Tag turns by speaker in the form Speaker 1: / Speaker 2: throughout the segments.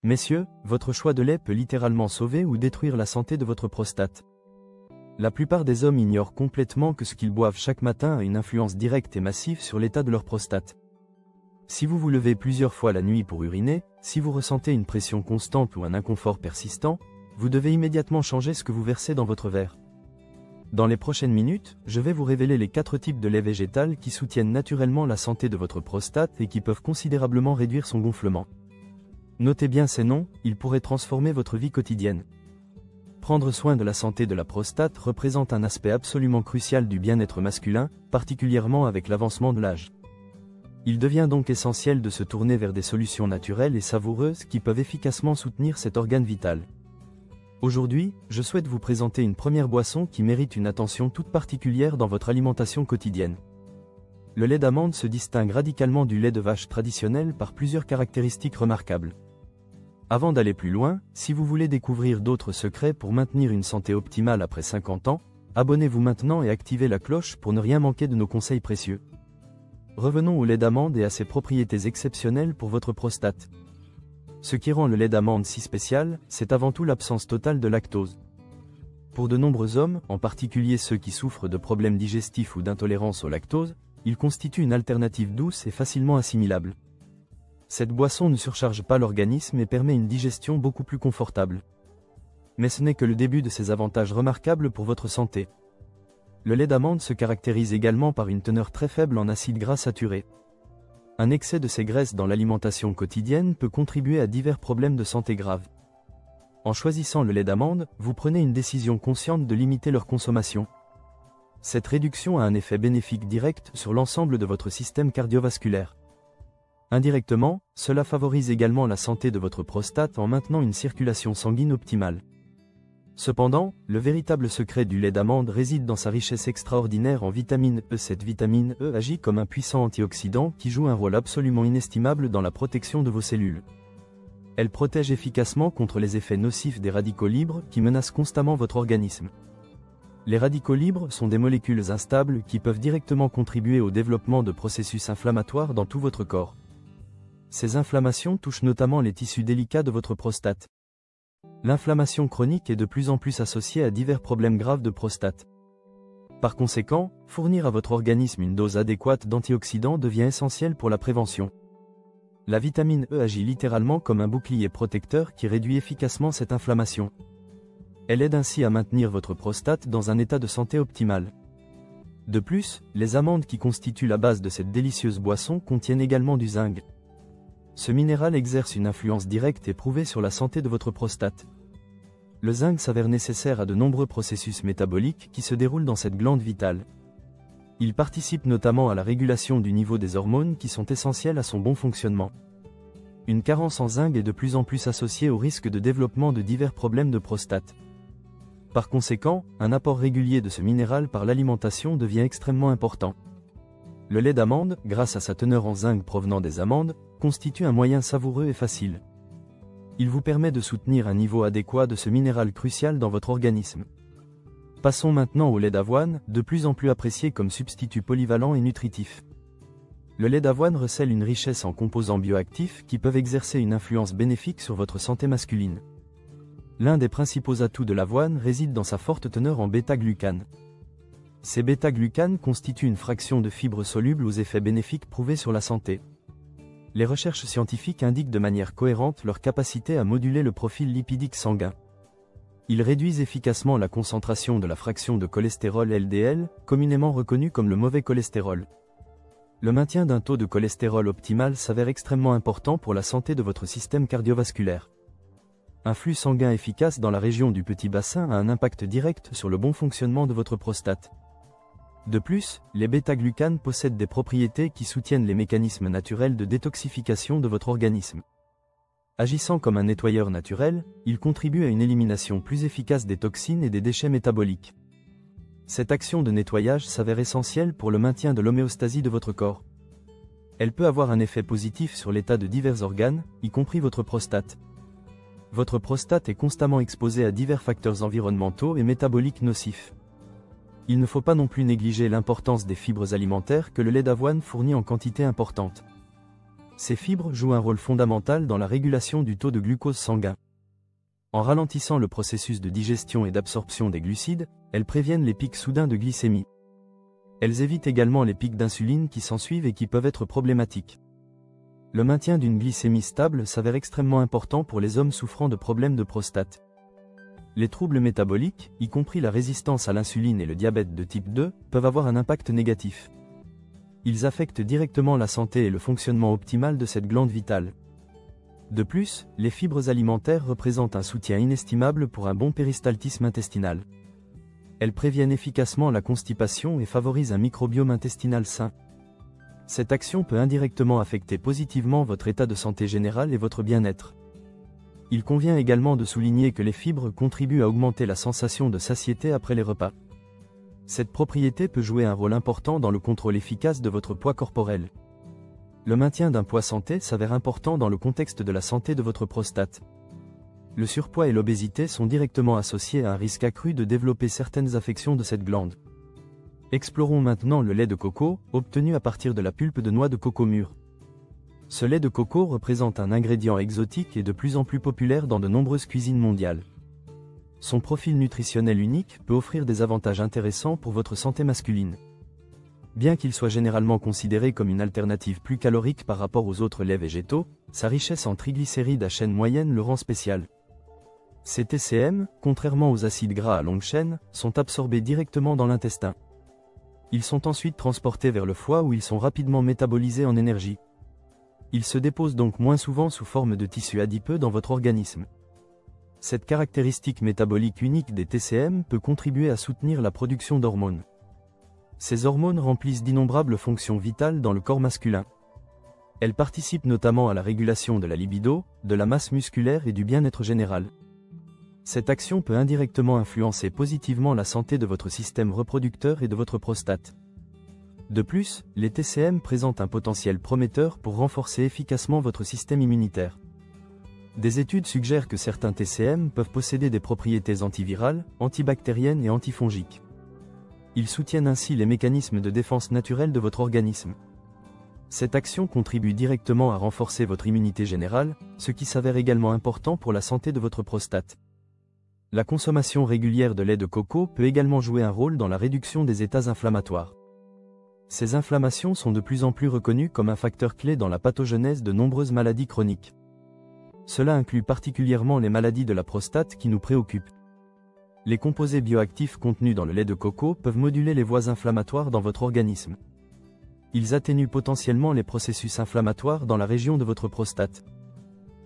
Speaker 1: Messieurs, votre choix de lait peut littéralement sauver ou détruire la santé de votre prostate. La plupart des hommes ignorent complètement que ce qu'ils boivent chaque matin a une influence directe et massive sur l'état de leur prostate. Si vous vous levez plusieurs fois la nuit pour uriner, si vous ressentez une pression constante ou un inconfort persistant, vous devez immédiatement changer ce que vous versez dans votre verre. Dans les prochaines minutes, je vais vous révéler les 4 types de lait végétal qui soutiennent naturellement la santé de votre prostate et qui peuvent considérablement réduire son gonflement. Notez bien ces noms, ils pourraient transformer votre vie quotidienne. Prendre soin de la santé de la prostate représente un aspect absolument crucial du bien-être masculin, particulièrement avec l'avancement de l'âge. Il devient donc essentiel de se tourner vers des solutions naturelles et savoureuses qui peuvent efficacement soutenir cet organe vital. Aujourd'hui, je souhaite vous présenter une première boisson qui mérite une attention toute particulière dans votre alimentation quotidienne. Le lait d'amande se distingue radicalement du lait de vache traditionnel par plusieurs caractéristiques remarquables. Avant d'aller plus loin, si vous voulez découvrir d'autres secrets pour maintenir une santé optimale après 50 ans, abonnez-vous maintenant et activez la cloche pour ne rien manquer de nos conseils précieux. Revenons au lait d'amande et à ses propriétés exceptionnelles pour votre prostate. Ce qui rend le lait d'amande si spécial, c'est avant tout l'absence totale de lactose. Pour de nombreux hommes, en particulier ceux qui souffrent de problèmes digestifs ou d'intolérance au lactose, il constitue une alternative douce et facilement assimilable. Cette boisson ne surcharge pas l'organisme et permet une digestion beaucoup plus confortable. Mais ce n'est que le début de ses avantages remarquables pour votre santé. Le lait d'amande se caractérise également par une teneur très faible en acides gras saturés. Un excès de ces graisses dans l'alimentation quotidienne peut contribuer à divers problèmes de santé graves. En choisissant le lait d'amande, vous prenez une décision consciente de limiter leur consommation. Cette réduction a un effet bénéfique direct sur l'ensemble de votre système cardiovasculaire. Indirectement, cela favorise également la santé de votre prostate en maintenant une circulation sanguine optimale. Cependant, le véritable secret du lait d'amande réside dans sa richesse extraordinaire en vitamine E. Cette vitamine E agit comme un puissant antioxydant qui joue un rôle absolument inestimable dans la protection de vos cellules. Elle protège efficacement contre les effets nocifs des radicaux libres qui menacent constamment votre organisme. Les radicaux libres sont des molécules instables qui peuvent directement contribuer au développement de processus inflammatoires dans tout votre corps. Ces inflammations touchent notamment les tissus délicats de votre prostate. L'inflammation chronique est de plus en plus associée à divers problèmes graves de prostate. Par conséquent, fournir à votre organisme une dose adéquate d'antioxydants devient essentiel pour la prévention. La vitamine E agit littéralement comme un bouclier protecteur qui réduit efficacement cette inflammation. Elle aide ainsi à maintenir votre prostate dans un état de santé optimal. De plus, les amandes qui constituent la base de cette délicieuse boisson contiennent également du zinc. Ce minéral exerce une influence directe et prouvée sur la santé de votre prostate. Le zinc s'avère nécessaire à de nombreux processus métaboliques qui se déroulent dans cette glande vitale. Il participe notamment à la régulation du niveau des hormones qui sont essentielles à son bon fonctionnement. Une carence en zinc est de plus en plus associée au risque de développement de divers problèmes de prostate. Par conséquent, un apport régulier de ce minéral par l'alimentation devient extrêmement important. Le lait d'amande, grâce à sa teneur en zinc provenant des amandes, constitue un moyen savoureux et facile. Il vous permet de soutenir un niveau adéquat de ce minéral crucial dans votre organisme. Passons maintenant au lait d'avoine, de plus en plus apprécié comme substitut polyvalent et nutritif. Le lait d'avoine recèle une richesse en composants bioactifs qui peuvent exercer une influence bénéfique sur votre santé masculine. L'un des principaux atouts de l'avoine réside dans sa forte teneur en bêta-glucane. Ces bêta-glucanes constituent une fraction de fibres solubles aux effets bénéfiques prouvés sur la santé. Les recherches scientifiques indiquent de manière cohérente leur capacité à moduler le profil lipidique sanguin. Ils réduisent efficacement la concentration de la fraction de cholestérol LDL, communément reconnue comme le mauvais cholestérol. Le maintien d'un taux de cholestérol optimal s'avère extrêmement important pour la santé de votre système cardiovasculaire. Un flux sanguin efficace dans la région du petit bassin a un impact direct sur le bon fonctionnement de votre prostate. De plus, les bêta-glucanes possèdent des propriétés qui soutiennent les mécanismes naturels de détoxification de votre organisme. Agissant comme un nettoyeur naturel, ils contribuent à une élimination plus efficace des toxines et des déchets métaboliques. Cette action de nettoyage s'avère essentielle pour le maintien de l'homéostasie de votre corps. Elle peut avoir un effet positif sur l'état de divers organes, y compris votre prostate. Votre prostate est constamment exposée à divers facteurs environnementaux et métaboliques nocifs. Il ne faut pas non plus négliger l'importance des fibres alimentaires que le lait d'avoine fournit en quantité importante. Ces fibres jouent un rôle fondamental dans la régulation du taux de glucose sanguin. En ralentissant le processus de digestion et d'absorption des glucides, elles préviennent les pics soudains de glycémie. Elles évitent également les pics d'insuline qui s'ensuivent et qui peuvent être problématiques. Le maintien d'une glycémie stable s'avère extrêmement important pour les hommes souffrant de problèmes de prostate. Les troubles métaboliques, y compris la résistance à l'insuline et le diabète de type 2, peuvent avoir un impact négatif. Ils affectent directement la santé et le fonctionnement optimal de cette glande vitale. De plus, les fibres alimentaires représentent un soutien inestimable pour un bon péristaltisme intestinal. Elles préviennent efficacement la constipation et favorisent un microbiome intestinal sain. Cette action peut indirectement affecter positivement votre état de santé général et votre bien-être. Il convient également de souligner que les fibres contribuent à augmenter la sensation de satiété après les repas. Cette propriété peut jouer un rôle important dans le contrôle efficace de votre poids corporel. Le maintien d'un poids santé s'avère important dans le contexte de la santé de votre prostate. Le surpoids et l'obésité sont directement associés à un risque accru de développer certaines affections de cette glande. Explorons maintenant le lait de coco, obtenu à partir de la pulpe de noix de coco mûre. Ce lait de coco représente un ingrédient exotique et de plus en plus populaire dans de nombreuses cuisines mondiales. Son profil nutritionnel unique peut offrir des avantages intéressants pour votre santé masculine. Bien qu'il soit généralement considéré comme une alternative plus calorique par rapport aux autres laits végétaux, sa richesse en triglycérides à chaîne moyenne le rend spécial. Ces TCM, contrairement aux acides gras à longue chaîne, sont absorbés directement dans l'intestin. Ils sont ensuite transportés vers le foie où ils sont rapidement métabolisés en énergie. Ils se déposent donc moins souvent sous forme de tissu adipeux dans votre organisme. Cette caractéristique métabolique unique des TCM peut contribuer à soutenir la production d'hormones. Ces hormones remplissent d'innombrables fonctions vitales dans le corps masculin. Elles participent notamment à la régulation de la libido, de la masse musculaire et du bien-être général. Cette action peut indirectement influencer positivement la santé de votre système reproducteur et de votre prostate. De plus, les TCM présentent un potentiel prometteur pour renforcer efficacement votre système immunitaire. Des études suggèrent que certains TCM peuvent posséder des propriétés antivirales, antibactériennes et antifongiques. Ils soutiennent ainsi les mécanismes de défense naturels de votre organisme. Cette action contribue directement à renforcer votre immunité générale, ce qui s'avère également important pour la santé de votre prostate. La consommation régulière de lait de coco peut également jouer un rôle dans la réduction des états inflammatoires. Ces inflammations sont de plus en plus reconnues comme un facteur clé dans la pathogenèse de nombreuses maladies chroniques. Cela inclut particulièrement les maladies de la prostate qui nous préoccupent. Les composés bioactifs contenus dans le lait de coco peuvent moduler les voies inflammatoires dans votre organisme. Ils atténuent potentiellement les processus inflammatoires dans la région de votre prostate.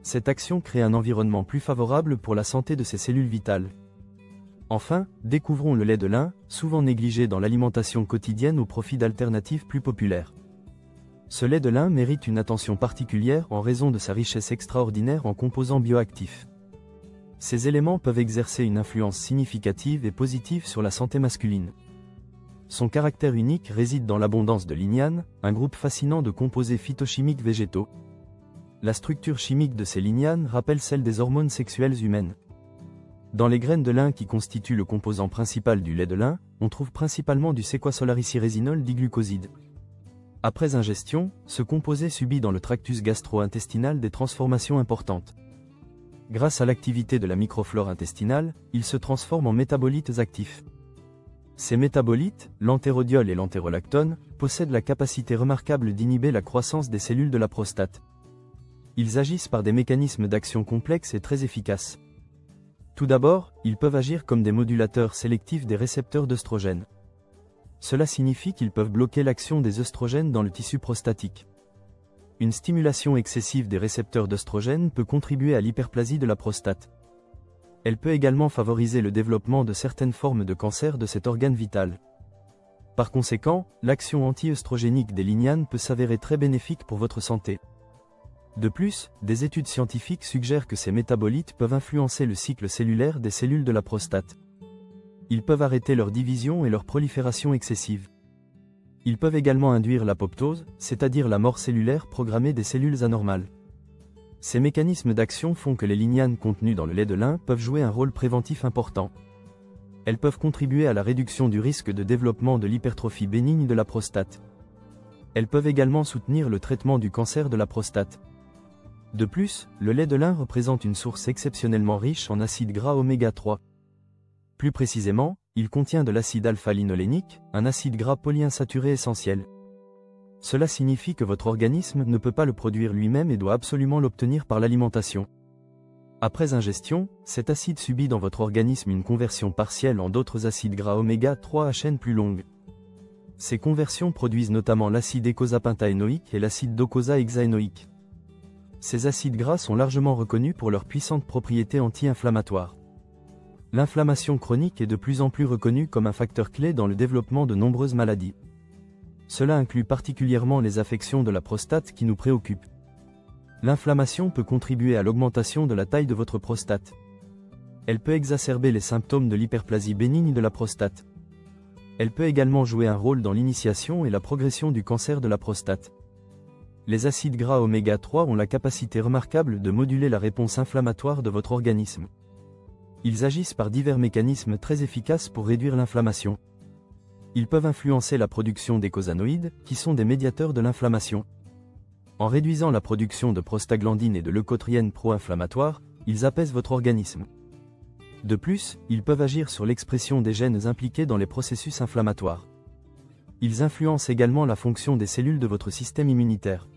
Speaker 1: Cette action crée un environnement plus favorable pour la santé de ces cellules vitales. Enfin, découvrons le lait de lin, souvent négligé dans l'alimentation quotidienne au profit d'alternatives plus populaires. Ce lait de lin mérite une attention particulière en raison de sa richesse extraordinaire en composants bioactifs. Ces éléments peuvent exercer une influence significative et positive sur la santé masculine. Son caractère unique réside dans l'abondance de lignanes, un groupe fascinant de composés phytochimiques végétaux. La structure chimique de ces lignanes rappelle celle des hormones sexuelles humaines. Dans les graines de lin qui constituent le composant principal du lait de lin, on trouve principalement du séquasolaricyrésinol diglucoside. Après ingestion, ce composé subit dans le tractus gastro-intestinal des transformations importantes. Grâce à l'activité de la microflore intestinale, il se transforme en métabolites actifs. Ces métabolites, l'entérodiol et l'entérolactone, possèdent la capacité remarquable d'inhiber la croissance des cellules de la prostate. Ils agissent par des mécanismes d'action complexes et très efficaces. Tout d'abord, ils peuvent agir comme des modulateurs sélectifs des récepteurs d'œstrogènes. Cela signifie qu'ils peuvent bloquer l'action des œstrogènes dans le tissu prostatique. Une stimulation excessive des récepteurs d'œstrogènes peut contribuer à l'hyperplasie de la prostate. Elle peut également favoriser le développement de certaines formes de cancer de cet organe vital. Par conséquent, l'action anti-œstrogénique des lignanes peut s'avérer très bénéfique pour votre santé. De plus, des études scientifiques suggèrent que ces métabolites peuvent influencer le cycle cellulaire des cellules de la prostate. Ils peuvent arrêter leur division et leur prolifération excessive. Ils peuvent également induire l'apoptose, c'est-à-dire la mort cellulaire programmée des cellules anormales. Ces mécanismes d'action font que les lignanes contenues dans le lait de lin peuvent jouer un rôle préventif important. Elles peuvent contribuer à la réduction du risque de développement de l'hypertrophie bénigne de la prostate. Elles peuvent également soutenir le traitement du cancer de la prostate. De plus, le lait de lin représente une source exceptionnellement riche en acides gras oméga 3. Plus précisément, il contient de l'acide alpha-linolénique, un acide gras polyinsaturé essentiel. Cela signifie que votre organisme ne peut pas le produire lui-même et doit absolument l'obtenir par l'alimentation. Après ingestion, cet acide subit dans votre organisme une conversion partielle en d'autres acides gras oméga 3 à chaîne plus longue. Ces conversions produisent notamment l'acide eicosapentaénoïque et l'acide docosahexaénoïque. Ces acides gras sont largement reconnus pour leurs puissantes propriétés anti-inflammatoires. L'inflammation chronique est de plus en plus reconnue comme un facteur clé dans le développement de nombreuses maladies. Cela inclut particulièrement les affections de la prostate qui nous préoccupent. L'inflammation peut contribuer à l'augmentation de la taille de votre prostate. Elle peut exacerber les symptômes de l'hyperplasie bénigne de la prostate. Elle peut également jouer un rôle dans l'initiation et la progression du cancer de la prostate. Les acides gras oméga 3 ont la capacité remarquable de moduler la réponse inflammatoire de votre organisme. Ils agissent par divers mécanismes très efficaces pour réduire l'inflammation. Ils peuvent influencer la production d'éicosanoïdes, qui sont des médiateurs de l'inflammation. En réduisant la production de prostaglandines et de leucotriènes pro-inflammatoires, ils apaisent votre organisme. De plus, ils peuvent agir sur l'expression des gènes impliqués dans les processus inflammatoires. Ils influencent également la fonction des cellules de votre système immunitaire.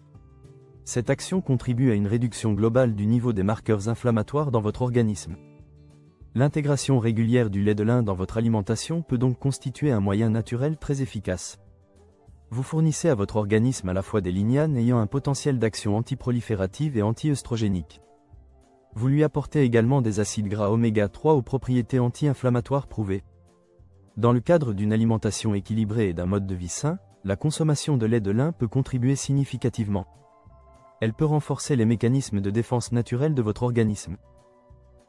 Speaker 1: Cette action contribue à une réduction globale du niveau des marqueurs inflammatoires dans votre organisme. L'intégration régulière du lait de lin dans votre alimentation peut donc constituer un moyen naturel très efficace. Vous fournissez à votre organisme à la fois des lignanes ayant un potentiel d'action antiproliférative et anti-œstrogénique. Vous lui apportez également des acides gras oméga 3 aux propriétés anti-inflammatoires prouvées. Dans le cadre d'une alimentation équilibrée et d'un mode de vie sain, la consommation de lait de lin peut contribuer significativement. Elle peut renforcer les mécanismes de défense naturels de votre organisme.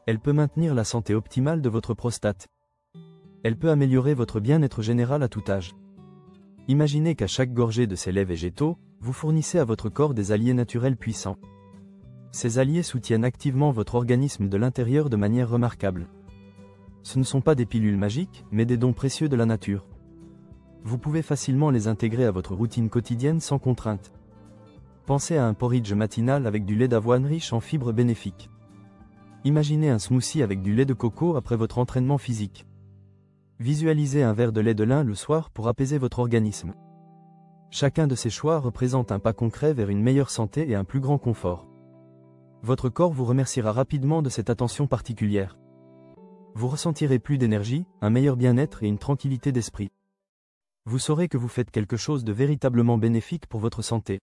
Speaker 1: Elle peut maintenir la santé optimale de votre prostate. Elle peut améliorer votre bien-être général à tout âge. Imaginez qu'à chaque gorgée de ces laits végétaux, vous fournissez à votre corps des alliés naturels puissants. Ces alliés soutiennent activement votre organisme de l'intérieur de manière remarquable. Ce ne sont pas des pilules magiques, mais des dons précieux de la nature. Vous pouvez facilement les intégrer à votre routine quotidienne sans contrainte. Pensez à un porridge matinal avec du lait d'avoine riche en fibres bénéfiques. Imaginez un smoothie avec du lait de coco après votre entraînement physique. Visualisez un verre de lait de lin le soir pour apaiser votre organisme. Chacun de ces choix représente un pas concret vers une meilleure santé et un plus grand confort. Votre corps vous remerciera rapidement de cette attention particulière. Vous ressentirez plus d'énergie, un meilleur bien-être et une tranquillité d'esprit. Vous saurez que vous faites quelque chose de véritablement bénéfique pour votre santé.